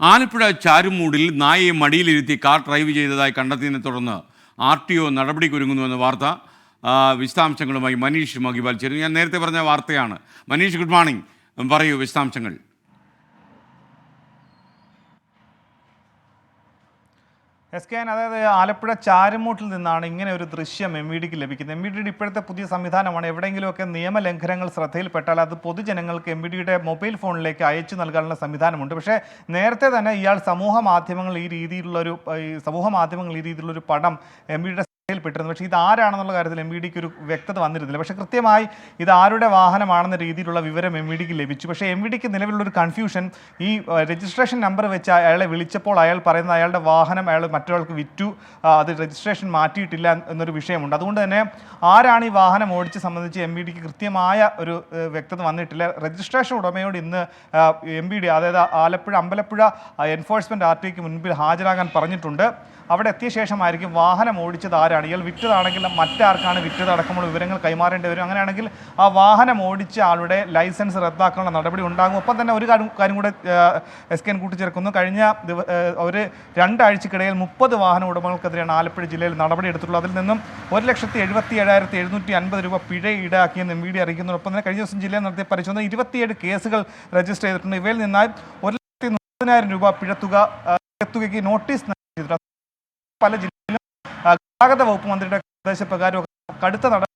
ആലപ്പുഴ ചാരുമൂടിൽ നായയെ മടിയിലിരുത്തി car drive ചെയ്തതായി കണ്ടെത്തിയതിനെ തുടർന്ന് RTO നടപടിക്കൊരുങ്ങുന്നുവെന്ന വാർത്ത. വിശദാംശങ്ങളുമായി മനീഷ് മഹിബാൽ ചേരുന്നു. ഞാൻ നേരത്തെ പറഞ്ഞ വാർത്തയാണ്. Manish, good morning. പറയൂ വിശദാംശങ്ങൾ. അതായത് ആലപ്പുഴ ചാരുമൂട്ടിൽ നിന്നാണ് ഇങ്ങനെ ഒരു ദൃശ്യം MVDക്ക് ലഭിക്കുന്നത്. MVDയുടെ ഇപ്പോഴത്തെ പുതിയ സംവിധാനമാണ്. എവിടെയെങ്കിലുമൊക്കെ നിയമലംഘനങ്ങൾ ശ്രദ്ധയിൽപ്പെട്ടാൽ അത് പൊതുജനങ്ങൾക്ക് MVDയുടെ മൊബൈൽ ഫോണിലേക്ക് അയച്ചു നൽകാനുള്ള സംവിധാനമുണ്ട്. പക്ഷേ നേരത്തെ തന്നെ ഇയാൾ സമൂഹ മാധ്യമങ്ങൾ ഈ രീതിയിലുള്ളൊരു പടം MVDയുടെ പെട്ടിരുന്നു. പക്ഷേ ഇത് ആരാണെന്നുള്ള കാര്യത്തിൽ MVDക്ക് ഒരു വ്യക്തത വന്നിരുന്നില്ല. പക്ഷേ കൃത്യമായി ഇത് ആരുടെ വാഹനമാണെന്ന രീതിയിലുള്ള വിവരം MVDക്ക് ലഭിച്ചു. പക്ഷേ MVDക്ക് നിലവിലുള്ളൊരു കൺഫ്യൂഷൻ, ഈ രജിസ്ട്രേഷൻ നമ്പർ വെച്ച് അയാളെ വിളിച്ചപ്പോൾ അയാൾ പറയുന്നത് അയാളുടെ വാഹനം അയാൾ മറ്റൊരാൾക്ക് വിറ്റു, അത് രജിസ്ട്രേഷൻ മാറ്റിയിട്ടില്ല എന്നൊരു വിഷയമുണ്ട്. അതുകൊണ്ട് തന്നെ ആരാണ് ഈ വാഹനം ഓടിച്ച് സംബന്ധിച്ച് MVDക്ക് കൃത്യമായ ഒരു വ്യക്തത വന്നിട്ടില്ല. രജിസ്ട്രേഷൻ ഉടമയോട് ഇന്ന് MVD, അതായത് ആലപ്പുഴ അമ്പലപ്പുഴ എൻഫോഴ്സ്മെൻറ്റ് RTOയ്ക്ക് മുൻപിൽ ഹാജരാകാൻ പറഞ്ഞിട്ടുണ്ട്. അവിടെ എത്തിയ ശേഷമായിരിക്കും വാഹനം ഓടിച്ചത് ആരാണ്, ഇയാൾ വിറ്റതാണെങ്കിൽ മറ്റാർക്കാണ് വിറ്റത് അടക്കമുള്ള വിവരങ്ങൾ കൈമാറേണ്ടി വരും. അങ്ങനെയാണെങ്കിൽ ആ വാഹനം ഓടിച്ച ആളുടെ ലൈസൻസ് റദ്ദാക്കാനുള്ള നടപടി ഉണ്ടാകും. ഒപ്പം തന്നെ ഒരു കാര്യം കൂടെ SKN കൂട്ടിച്ചേർക്കുന്നു. കഴിഞ്ഞ ഒരു 2 ആഴ്ചക്കിടയിൽ 30 വാഹന ഉടമകൾക്കെതിരെയാണ് ആലപ്പുഴ ജില്ലയിൽ നടപടി എടുത്തിട്ടുള്ളത്. അതിൽ നിന്നും 1,77,750 രൂപ പിഴ ഈടാക്കിയെന്ന് MVD അറിയിക്കുന്നു. ഒപ്പം തന്നെ കഴിഞ്ഞ ദിവസം ജില്ലയിൽ നടത്തിയ പരിശോധന 27 കേസുകൾ രജിസ്റ്റർ ചെയ്തിട്ടുണ്ട്. ഇവയിൽ നിന്നായി 1,30,000 രൂപ പിഴത്തുകയ്ക്ക് നോട്ടീസ് നൽകിയിട്ടുണ്ട്. പല ജില്ലയിലും ഗതാഗത വകുപ്പ് മന്ത്രിയുടെ നിർദ്ദേശപ്രകാരം കടുത്ത നടപടി